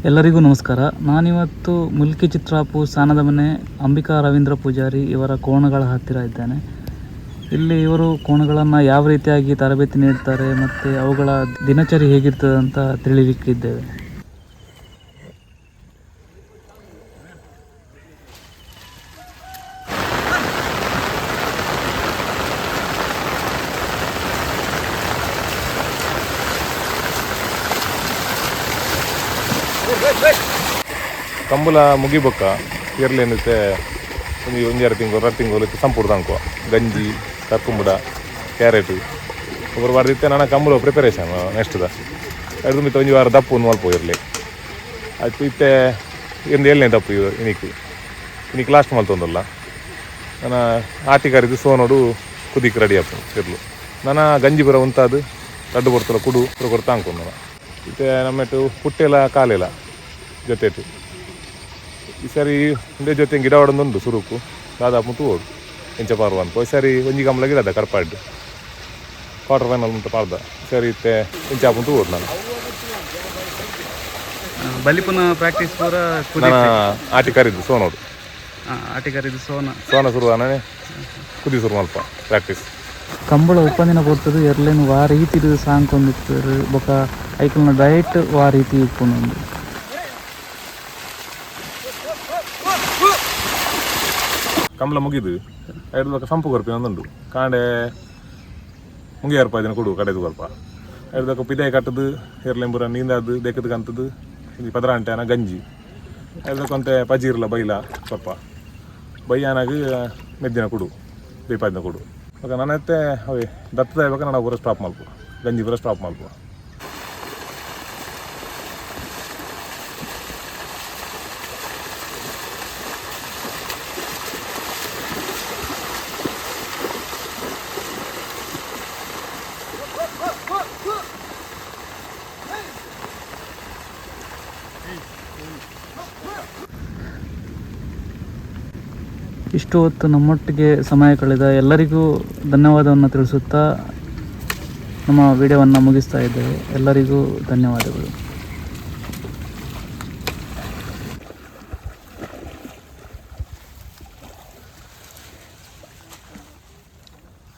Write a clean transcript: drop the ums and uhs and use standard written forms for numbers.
ಎಲ್ಲರಿಗೂ ನಮಸ್ಕಾರ. ನಾನಿವತ್ತು ಮುಲ್ಕಿ ಚಿತ್ರಾಪು ಸಾನದ ಮನೆ ಅಂಬಿಕಾ ರವೀಂದ್ರ ಪೂಜಾರಿ ಇವರ ಕೋಣಗಳ ಹತ್ತಿರ ಇದ್ದೇನೆ. ಇಲ್ಲಿ ಇವರು ಕೋಣಗಳನ್ನು ಯಾವ ರೀತಿಯಾಗಿ ತರಬೇತಿ ನೀಡ್ತಾರೆ ಮತ್ತು ಅವುಗಳ ದಿನಚರಿ ಹೇಗಿರ್ತದೆ ಅಂತ ತಿಳಿಲಿಕ್ಕಿದ್ದೇವೆ. ಕಂಬಳ ಮುಗಿಬೊಕ್ಕ ಇರ್ಲೇನಿತ್ತೆ ಒಂಜೆರಡು ತಿಂಗಳು ಸಂಪೂರ್ಣ ಅನ್ಕೋ ಗಂಜಿ ಕರ್ಕುಂಬುಡ ಕ್ಯಾರೆಟ್ ಒಬ್ಬರು ಬಾರ್ದಿತ್ತೆ ನಾನು ಕಂಬಳ ಪ್ರಿಪರೇಷನ್ ನೆಕ್ಸ್ಟ್ದ ಅದು ಮಿತ್ತ ಒಂಜಿ ವಾರ ದಪ್ಪು ಮಲ್ಪ ಇರಲಿ ಆಯ್ತು ಇತ್ತೆ ಒಂದು ಏಳನೇ ದಪ್ಪು ಇನ್ನಿಕ್ಕೆ ಲಾಸ್ಟ್ ಮಲ್ತೊಂದಲ್ಲ ನಾನು ಆಟಿ ಕರಿದು ಸೋನೋಡು ಕುದಿಕ್ಕೆ ರೆಡಿ ಆಗ್ತದೆ ಇರ್ಲು ನಾನು ಗಂಜಿ ಬರೋ ಉಂತಾದು ಕಡ್ಡು ಕೊಡ್ತಲ್ಲ ಕುಡು ಕೊಡ್ತಾ ಅನ್ಕೊಂಡು ನಾನು ಇತ್ತೆ ನಮ್ಮೆಟ್ಟು ಪುಟ್ಟೆಲ್ಲ ಕಾಲೆಲ್ಲ ಜೊತೆ ಈ ಸಾರಿ ಒಂದೇ ಜೊತೆ ಗಿಡ ಹೊಡೊಂದುಂಡು ಸುರುಕು ದಾದಾಪು ಮುತ್ತು ಓಡು ಎಂಚ ಪಾರ್ವ ಅನ್ಕೋ ಈ ಸಾರಿ ಒಂಜಿ ಗಮಲ ಗಿಡದ ಕರ್ಪಾಡ್ಡು ಕ್ವಾರ್ಟರ್ ಫೈನಲ್ ಮುಂತ ಪಾರ್ದ ಸರಿ ಇತ್ತೆ ಎಂಚಾಪ ಮುಂತು ಓಡು ನಾನು ಬಲಿಪುನ ಪ್ರಾಕ್ಟೀಸ್ ಪೂರ ನಾನು ಆಟಿ ಕರಿದ್ದು ಸೋನೋಡು ಆಟಿ ಕರಿದು ಸೋನ ಸುರುವಾನೇ ಕುದಿ ಸುರು ಮಲ್ಪ ಪ್ರಾಕ್ಟೀಸ್ ಕಂಬಳ ಉಪ್ಪಂದಿನ ಕೊಡ್ತದೆ ಎರ್ಲೇನು ವಾ ರೀತಿ ಸಾಂಗ್ಕೊಂಡಿರ್ತಾರೆ ಬೊಕ ಐಕಲ್ನ ಡಯಟ್ ವಾ ರೀತಿ ಇಟ್ಕೊಂಡು ಕಂಬಳ ಮುಗಿದು ಐದು ಸಂಪು ಕೊರ್ಪಿನ ಒಂದುಂಡು ಕಾಂಡೆ ಮುಂಗೆ ಏರ್ಪಾಯ್ದಿನ ಕೊಡು ಕಡೆದು ಕೊರ್ಪ ಐದು ಪಿದಾಯಿ ಕಟ್ಟದು ಏರ್ಲೆಂಬುರ ನೀಂದಾದು ದೇಕದ ಕಂತದ್ದು ಪದರಾಂಟೆನ ಗಂಜಿ ಐದಕ್ಕೊಂತೆ ಪಜೀರ್ಲ ಬೈಲ ಸ್ವಲ್ಪ ಬೈಯಾನಾಗ ಮೆದ್ದಿನ ಕೊಡು ದೀಪಾದಿನ ಕೊಡು ಇವಾಗ ನನ್ನತ್ತೆ ಅವೇ ದತ್ತದ ಇವಾಗ ನಾನು ಪೂರ ಸ್ಟಾಪ್ ಮಲ್ಪ ಗಂಜಿ ಪೂರ ಸ್ಟಾಪ್ ಮಲ್ಪ ಇಷ್ಟು ಹೊತ್ತು ನಮ್ಮೊಟ್ಟಿಗೆ ಸಮಯ ಕಳೆದ ಎಲ್ಲರಿಗೂ ಧನ್ಯವಾದವನ್ನು ತಿಳಿಸುತ್ತಾ ನಮ್ಮ ವಿಡಿಯೋವನ್ನು ಮುಗಿಸ್ತಾ ಇದ್ದೇವೆ. ಎಲ್ಲರಿಗೂ ಧನ್ಯವಾದಗಳು.